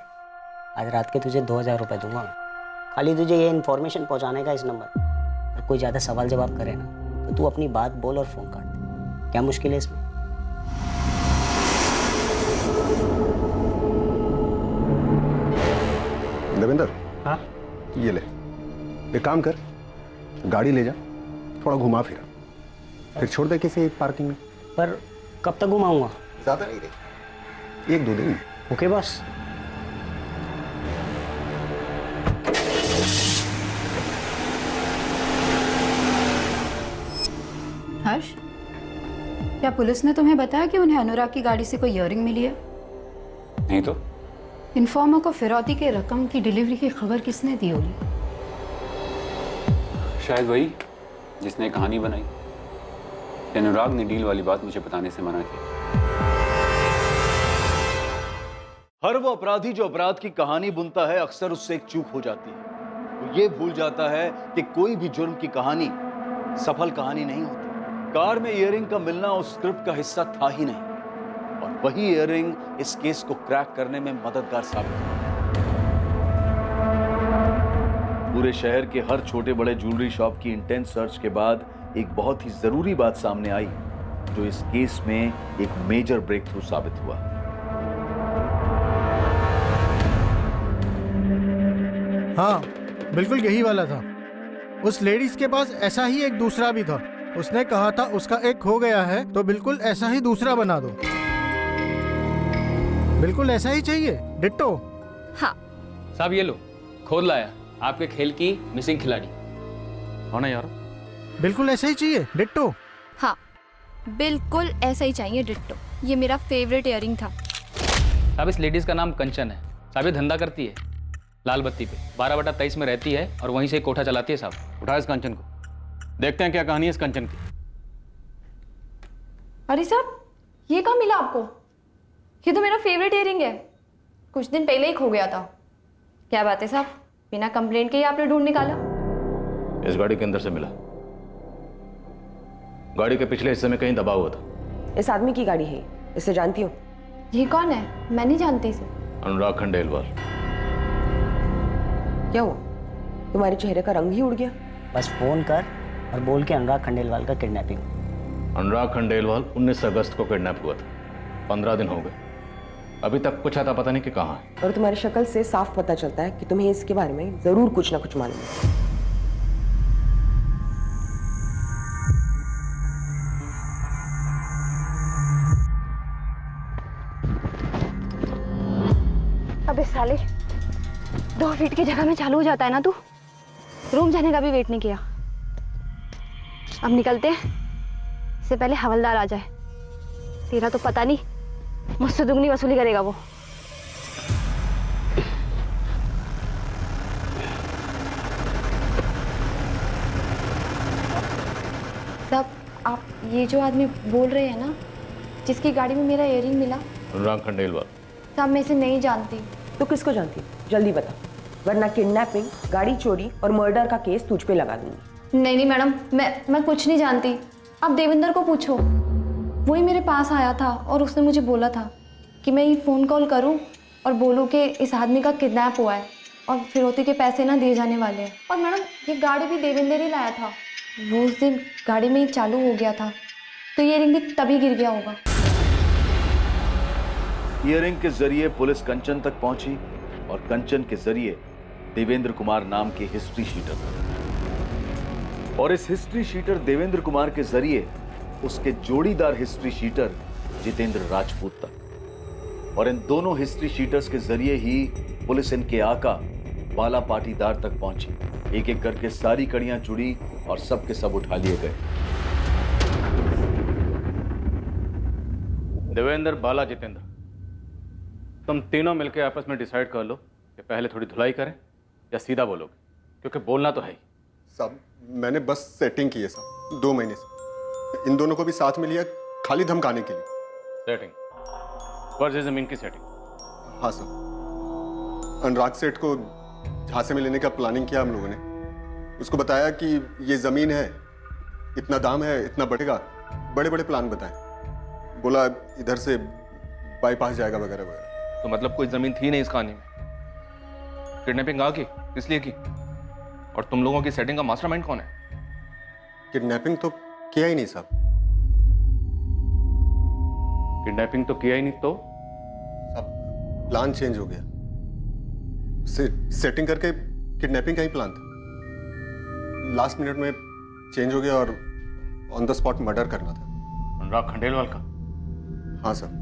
आज रात के तुझे 2000 रुपए दूंगा मैं। खाली तुझे ये इन्फॉर्मेशन पहुंचाने का इस नंबर पर। और कोई ज़्यादा सवाल जवाब करे ना तो तू अपनी बात बोल और फोन काट दे। क्या मुश्किल है इसमें? देवेंद्र, हाँ ये ले, एक काम कर, गाड़ी ले जा, थोड़ा घुमा फिरा, फिर छोड़ दे किसी पार्किंग में। पर कब तक घुमाऊंगा? ज्यादा नहीं रही, 1-2 दिन। Okay boss. हर्ष, क्या पुलिस ने तुम्हें बताया कि उन्हें अनुराग की गाड़ी से कोई ईयरिंग मिली है? नहीं तो इन्फॉर्मर को फिरौती के रकम की डिलीवरी की खबर किसने दी होगी? शायद वही जिसने कहानी बनाई। अनुराग ने डील वाली बात मुझे बताने से मना किया। हर वो अपराधी जो अपराध की कहानी बुनता है, अक्सर उससे एक चूक हो जाती है। वो ये भूल जाता है कि कोई भी जुर्म की कहानी सफल कहानी नहीं होती। कार में इयररिंग का मिलना उस स्क्रिप्ट का हिस्सा था ही नहीं, और वही इयररिंग इस केस को क्रैक करने में मददगार साबित हुआ। पूरे शहर के हर छोटे बड़े ज्वेलरी शॉप की इंटेंस सर्च के बाद एक बहुत ही जरूरी बात सामने आई, जो इस केस में एक मेजर ब्रेक थ्रू साबित हुआ। हाँ, बिल्कुल यही वाला था। उस लेडीज के पास ऐसा ही एक दूसरा भी था। उसने कहा था उसका एक खो गया है तो बिल्कुल ऐसा ही दूसरा बना दो। बिल्कुल ऐसा ही चाहिए, डिट्टो। हाँ साहब ये लो, खोल लाया आपके खेल की मिसिंग खिलाड़ी। हाँ ना यार, बिल्कुल ऐसा ही चाहिए, डिट्टो। हाँ बिल्कुल ऐसा ही चाहिए, डिट्टो। ये मेरा फेवरेट इयरिंग था। साहब इस लेडीज का नाम कंचन है। साहब ये धंधा करती है लाल बत्ती पे, 12/23 में रहती है और वहीं से कोठा चलाती है। साहब उठाओ इस कंचन को, देखते हैं क्या कहानी है इस कंचन की। अरे साहब, ये कहाँ मिला आपको? ये तो मेरा फेवरेट इयरिंग है। कुछ दिन पहले ही खो गया था। क्या बात है साहब, बिना कंप्लेंट के ही आपने ढूंढ निकाला? इस गाड़ी के अंदर से मिला। गाड़ी के पिछले हिस्से में कहीं दबा हुआ था। इस आदमी की गाड़ी है, इसे जानती हूँ। ये कौन है? मैं नहीं जानती इसे। अनुराग खंडेलवाल। क्या हुआ, तुम्हारे चेहरे का रंग ही उड़ गया? बस फोन कर और बोल के अनुराग खंडेलवाल का किडनैपिंग। अनुराग खंडेलवाल 19 अगस्त को किडनैप हुआ था। 15 दिन हो गए, अभी तक कुछ आता पता नहीं कि कहाँ है। और तुम्हारी शक्ल से साफ पता चलता है कि तुम्हें इसके बारे में जरूर कुछ ना कुछ मालूम है। अबे साले, 2 फीट की जगह में चालू हो जाता है ना तू। रूम जाने का भी वेट नहीं किया। अब निकलते हैं, इससे पहले हवलदार आ जाए। तेरा तो पता नहीं, मुझसे दुगनी वसूली करेगा वो। साहब, आप ये जो आदमी बोल रहे हैं ना, जिसकी गाड़ी में मेरा इयरिंग मिला? अनुराग खंडेलवाल। साहब मैं इसे नहीं जानती। तो किसको जानती? जल्दी बता, वरना किडनैपिंग, गाड़ी चोरी और मर्डर का केस तुझ पे लगा दूंगी। नहीं मैडम, मैं कुछ नहीं जानती। आप देवेंद्र को पूछो, वही मेरे पास आया था और उसने मुझे बोला था कि मैं ये फ़ोन कॉल करूं और बोलूं कि इस आदमी का किडनैप हुआ है और फिरौती के पैसे ना दिए जाने वाले हैं। और मैडम, ये गाड़ी भी देवेंद्र ही लाया था। वो उस दिन गाड़ी में ही चालू हो गया था, तो ये रिंग भी तभी गिर गया होगा। इयररिंग के जरिए पुलिस कंचन तक पहुंची और कंचन के जरिए देवेंद्र कुमार नाम के हिस्ट्री शीटर तक, और इस हिस्ट्री शीटर देवेंद्र कुमार के जरिए उसके जोड़ीदार हिस्ट्री शीटर जितेंद्र राजपूत तक, और इन दोनों हिस्ट्री शीटर्स के जरिए ही पुलिस इनके आका बाला पाटीदार तक पहुंची। एक एक करके सारी कड़ियां जुड़ी और सब के सब उठा लिए गए। देवेंद्र, बाला, जितेंद्र, तुम तीनों मिलकर आपस में डिसाइड कर लो कि पहले थोड़ी धुलाई करें या सीधा बोलोगे, क्योंकि बोलना तो है ही। साहब मैंने बस सेटिंग की है साहब, 2 महीने से। इन दोनों को भी साथ में लिया खाली धमकाने के लिए। सेटिंग? फर्ज जमीन की सेटिंग? हाँ साहब, अनुराग सेठ को झांसे में लेने का प्लानिंग किया हम लोगों ने। उसको बताया कि ये जमीन है, इतना दाम है, इतना बढ़ेगा, बड़े बड़े प्लान बताए। बोला इधर से बाईपास जाएगा वगैरह वगैरह। तो मतलब कोई जमीन थी नहीं इस कहानी में? किडनैपिंग आ की इसलिए की? और तुम लोगों की सेटिंग का मास्टरमाइंड कौन है? किडनैपिंग तो किया ही नहीं साहब। किडनैपिंग तो किया ही नहीं तो? अब प्लान चेंज हो गया। सेटिंग करके किडनैपिंग का ही प्लान था, लास्ट मिनट में चेंज हो गया और ऑन द स्पॉट मर्डर करना था। अनुराग खंडेलवाल का? हाँ सर।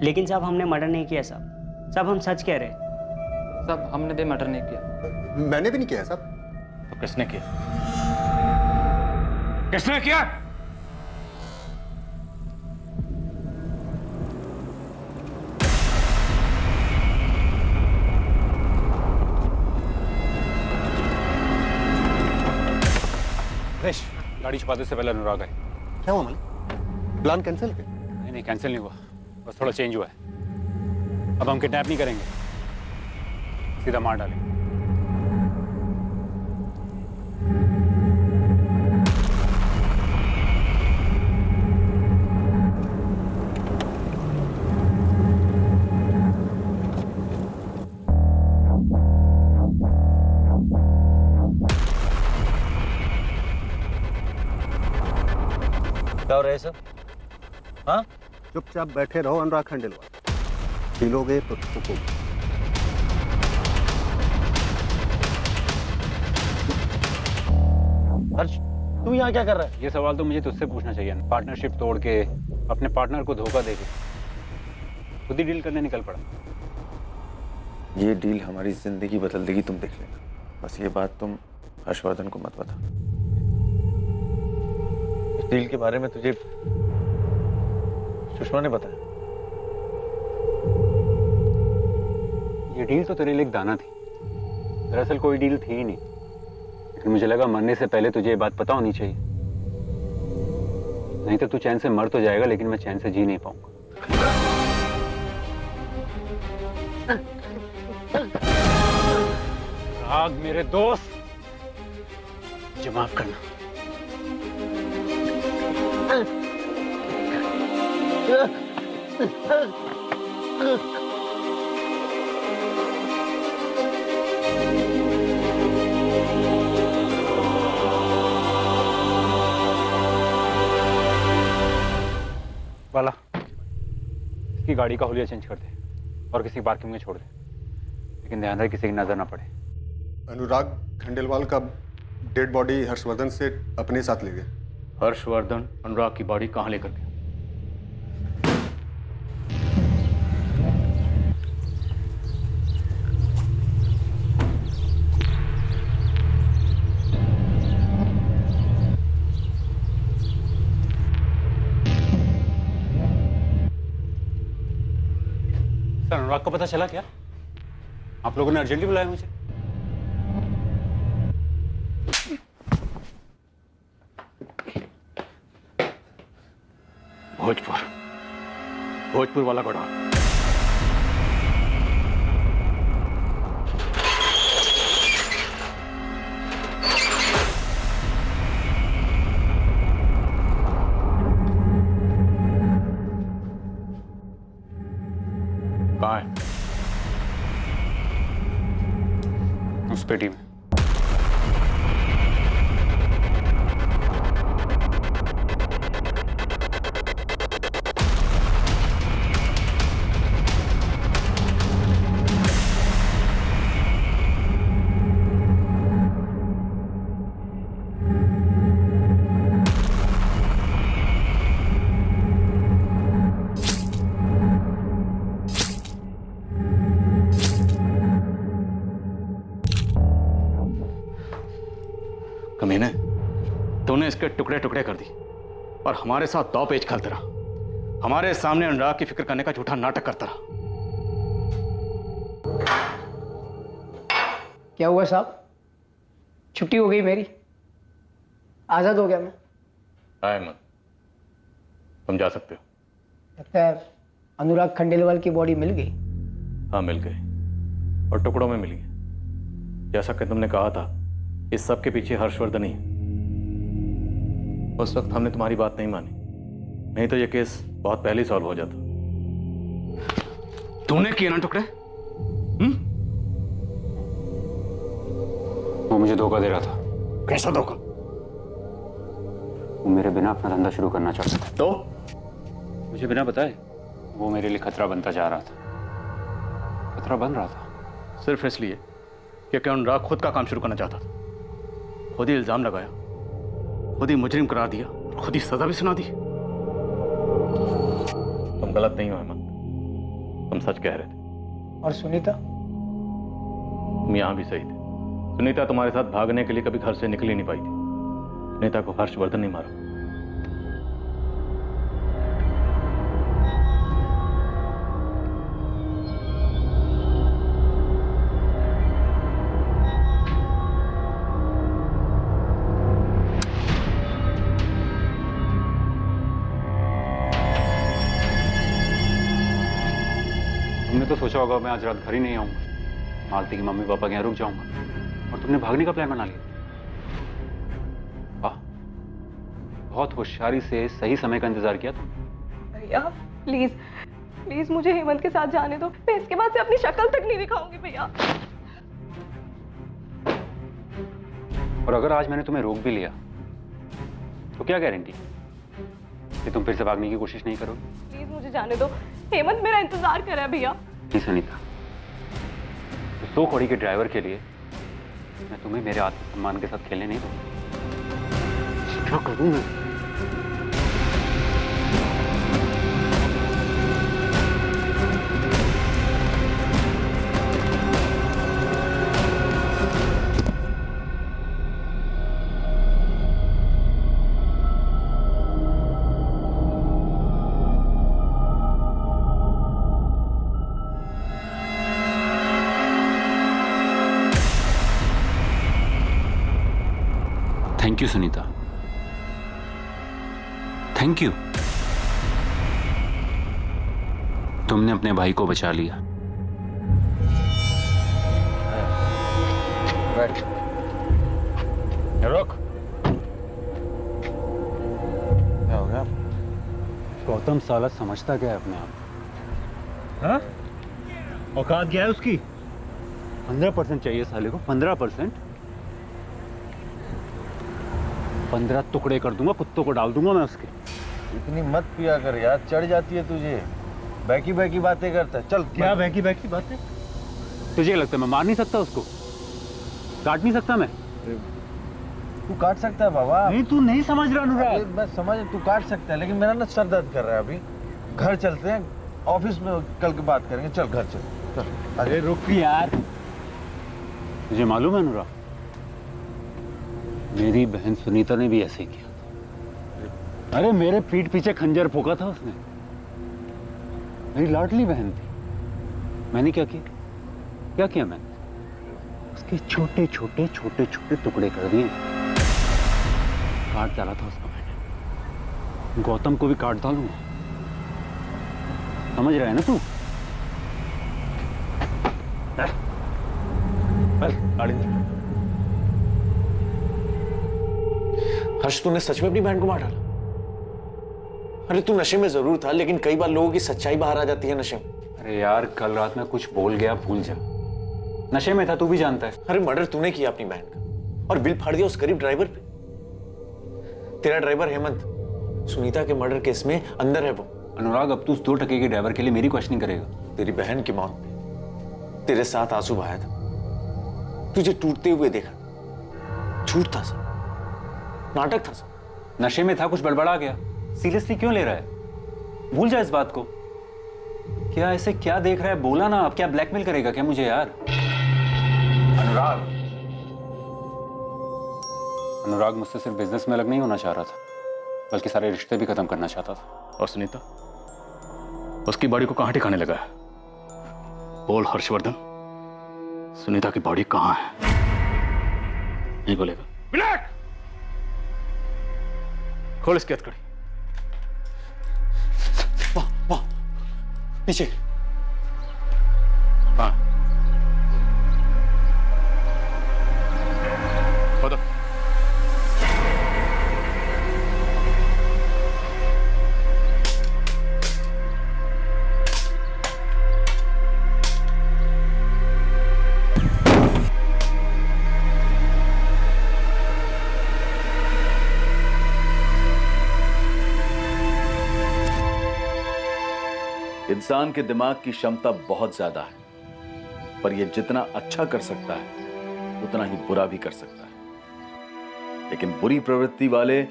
लेकिन साहब हमने मर्डर नहीं किया साहब। साहब हम सच कह रहे हैं। साहब हमने दे मर्डर नहीं किया। मैंने भी नहीं किया साहब। तो किसने किया? किसने किया? गाड़ी छुपाते से पहले अनुराग आए। क्या हुआ मालिक? प्लान कैंसिल है? नहीं कैंसिल नहीं हुआ, बस थोड़ा चेंज हुआ है। अब हम किडनैप नहीं करेंगे, सीधा मार डालेंगे। क्या हो रहा है सब? हाँ, चुपचाप बैठे रहो अनुराग खंडेलवाल, पीलोगे तो थूकोगे। हर्ष, तू यहाँ क्या कर रहा है? ये सवाल तो मुझे तुझसे पूछना चाहिए ना। पार्टनरशिप तोड़ के, अपने पार्टनर को धोखा देके खुद ही डील करने निकल पड़ा। ये डील हमारी जिंदगी बदल देगी, तुम देख लेना। बस ये बात तुम हर्षवर्धन को मत बता। इस डील के बारे में तुझे सुषमा ने बताया? ये डील तो तेरे लिए एक दाना थी, दरअसल कोई डील थी ही नहीं। लेकिन मुझे लगा मरने से पहले तुझे ये बात पता होनी चाहिए, नहीं तो तू चैन से मर तो जाएगा लेकिन मैं चैन से जी नहीं पाऊंगा। राग मेरे दोस्त, मुझे माफ करना। वाला, इसकी गाड़ी का हुलिया चेंज कर दे और किसी पार्किंग में छोड़ दे, लेकिन ध्यान रहे किसी की नजर ना पड़े। अनुराग खंडेलवाल का डेड बॉडी हर्षवर्धन से अपने साथ ले गए। हर्षवर्धन अनुराग की बॉडी कहाँ लेकर गया? सर, अनुराग को पता चला क्या? आप लोगों ने अर्जेंटली बुलाया मुझे। भोजपुर वाला गोडाउन। कहाँ है? उस पेटी में। कमीने, तूने इसके टुकड़े टुकड़े कर दी और हमारे साथ दो पेच खेलता रहा। हमारे सामने अनुराग की फिक्र करने का झूठा नाटक करता रहा। क्या हुआ साहब? छुट्टी हो गई मेरी, आज़ाद हो गया मैं। अहमद, तुम जा सकते हो। लगता है अनुराग खंडेलवाल की बॉडी मिल गई। हाँ, मिल गई और टुकड़ों में मिली है। जैसा कि तुमने कहा था, इस सब के पीछे हर्षवर्धन ही है। उस वक्त हमने तुम्हारी बात नहीं मानी, नहीं तो ये केस बहुत पहले ही सॉल्व हो जाता। तूने किए ना टुकड़े? वो मुझे धोखा दे रहा था। कैसा धोखा? वो मेरे बिना अपना धंधा शुरू करना चाहता था। तो मुझे बिना बताए वो मेरे लिए खतरा बनता जा रहा था। खतरा बन रहा था सिर्फ इसलिए क्योंकि अनुराग खुद का काम शुरू करना चाहता था। खुद ही इल्जाम लगाया, खुद ही मुजरिम करार दिया, खुद ही सजा भी सुना दी। तुम गलत नहीं हो अहमद, तुम सच कह रहे थे। और सुनीता? तुम यहां भी सही थे। सुनीता तुम्हारे साथ भागने के लिए कभी घर से निकल ही नहीं पाई थी। सुनीता को हर्षवर्धन नहीं मारा। तुमने तो सोचा होगा मैं आज रात घर ही नहीं आऊंगा, मालती की मम्मी पापा के यहाँ रुक जाऊंगा, और तुमने भागने का प्लान बना लिया। वाह, बहुत होशियारी से सही समय का इंतजार किया तुम। भैया प्लीज प्लीज मुझे हेमंत के साथ जाने दो। मैं इसके बाद से अपनी शक्ल तक नहीं दिखाऊंगी भैया। और अगर आज मैंने तुम्हें रोक भी लिया तो क्या गारंटी कि तुम फिर से भागने की कोशिश नहीं करोगे? प्लीज मुझे जाने दो, हेमंत मेरा इंतजार कर रहा है भैया। नहीं सुनीता, उस 2 कौड़ी के ड्राइवर के लिए मैं तुम्हें मेरे आत्मसम्मान के साथ खेलने नहीं दूंगा। क्या करूं मैं? Thank you Sunita, thank you. तुमने अपने भाई को बचा लिया। रुक। क्या हो गया? गौतम साला समझता क्या है अपने आप? हाँ? औकात क्या है उसकी? 15% चाहिए साले को, 15%। 15 टुकड़े कर दूंगा, कुत्तों को डाल दूंगा मैं उसके। इतनी मत पिया कर यार, चढ़ जाती है तुझे। बैकी बैकी बातें करता है। चल क्या बैकी बैकी बातें? तुझे लगता है मैं मार नहीं सकता उसको? काट नहीं सकता मैं? तू काट सकता है बाबा। नहीं, तू नहीं समझ रहा अनुराग। मैं समझ, तू काट सकता है, लेकिन मेरा ना सर दर्द कर रहा है अभी। घर चलते हैं, ऑफिस में कल की बात करेंगे। चल घर चल। अरे रुक यार। तुझे मालूम है अनुराग, मेरी बहन सुनीता ने भी ऐसे ही किया था। अरे मेरे पीठ पीछे खंजर फूंका था उसने। मेरी लाडली बहन थी। मैंने क्या किया? क्या किया मैंने? उसके छोटे छोटे छोटे छोटे टुकड़े कर दिए, काट डाला था उसको मैंने। गौतम को भी काट डालूंगा, समझ रहा है ना तू? हर्ष, तूने सच में अपनी बहन को मार डाला? अरे तू नशे में जरूर था, लेकिन कई बार लोगों की सच्चाई बाहर आ जाती है नशे में। अरे यार, कल रात में कुछ बोल गया, भूल जा। नशे में था, तू भी जानता है। अरे मर्डर तूने किया अपनी बहन का, और बिल फाड़ दिया उस गरीब ड्राइवर पे। तेरा ड्राइवर हेमंत सुनीता के मर्डर केस में अंदर है वो। अनुराग, अब तू उस 2 टके के ड्राइवर के लिए मेरी क्वेश्चनिंग करेगा? तेरी बहन की मौत पे तेरे साथ आंसू बहाया था, तुझे टूटते हुए देखा। झूठ था सब, नाटक था सब। नशे में था, कुछ बड़बड़ा गया। सीरियसली क्यों ले रहा है? भूल जा इस बात को। क्या ऐसे क्या देख रहा है? बोला ना। अब क्या ब्लैकमेल करेगा क्या मुझे यार? अनुराग मुझसे सिर्फ बिजनेस में अलग नहीं होना चाह रहा था, बल्कि सारे रिश्ते भी खत्म करना चाहता था। और सुनीता, उसकी बॉडी को कहां ठिकाने लगा है? बोल हर्षवर्धन, सुनीता की बॉडी कहां है? नहीं बोलेगा? विनायक, खोल इसकी हथकड़ी। वाह, नीचे। हाँ, खोदो। इंसान के दिमाग की क्षमता बहुत ज्यादा है, पर यह जितना अच्छा कर सकता है उतना ही बुरा भी कर सकता है। लेकिन बुरी प्रवृत्ति वाले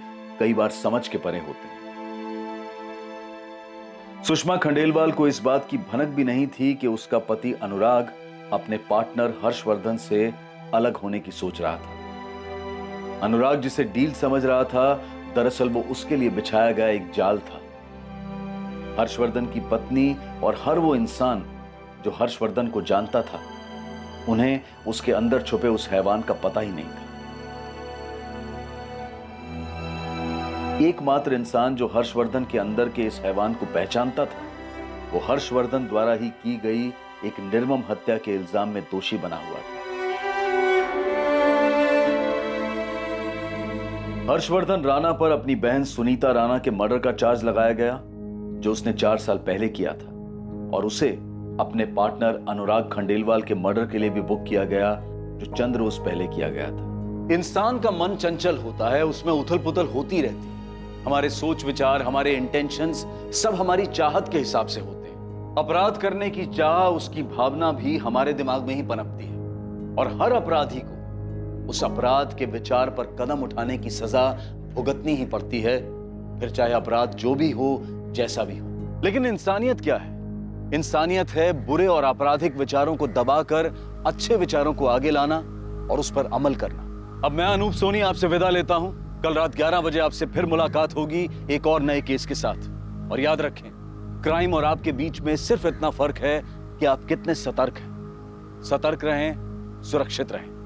कई बार समझ के परे होते हैं। सुषमा खंडेलवाल को इस बात की भनक भी नहीं थी कि उसका पति अनुराग अपने पार्टनर हर्षवर्धन से अलग होने की सोच रहा था। अनुराग जिसे डील समझ रहा था, दरअसल वो उसके लिए बिछाया गया एक जाल था। हर्षवर्धन की पत्नी और हर वो इंसान जो हर्षवर्धन को जानता था, उन्हें उसके अंदर छुपे उस हैवान का पता ही नहीं था। एकमात्र इंसान जो हर्षवर्धन के अंदर के इस हैवान को पहचानता था, वो हर्षवर्धन द्वारा ही की गई एक निर्मम हत्या के इल्जाम में दोषी बना हुआ था। हर्षवर्धन राणा पर अपनी बहन सुनीता राणा के मर्डर का चार्ज लगाया गया, जो उसने 4 साल पहले किया था, और उसे अपने पार्टनर अनुराग खंडेलवाल के मर्डर के लिए भी बुक किया गया, जो चंद रोज पहले किया गया था। इंसान का मन चंचल होता है, उसमें उथल पुथल होती रहती है, हमारे सोच विचार, हमारे इंटेंशंस सब हमारी चाहत के हिसाब से होते हैं। अपराध करने की चाह, उसकी भावना भी हमारे दिमाग में ही पनपती है और हर अपराधी को उस अपराध के विचार पर कदम उठाने की सजा भुगतनी ही पड़ती है, फिर चाहे अपराध जो भी हो, जैसा भी हो। लेकिन इंसानियत क्या है? इंसानियत है बुरे और आपराधिक विचारों को दबाकर अच्छे विचारों को आगे लाना और उस पर अमल करना। अब मैं अनूप सोनी आपसे विदा लेता हूं। कल रात 11 बजे आपसे फिर मुलाकात होगी एक और नए केस के साथ। और याद रखें, क्राइम और आपके बीच में सिर्फ इतना फर्क है कि आप कितने सतर्क हैं। सतर्क रहें, सुरक्षित रहें।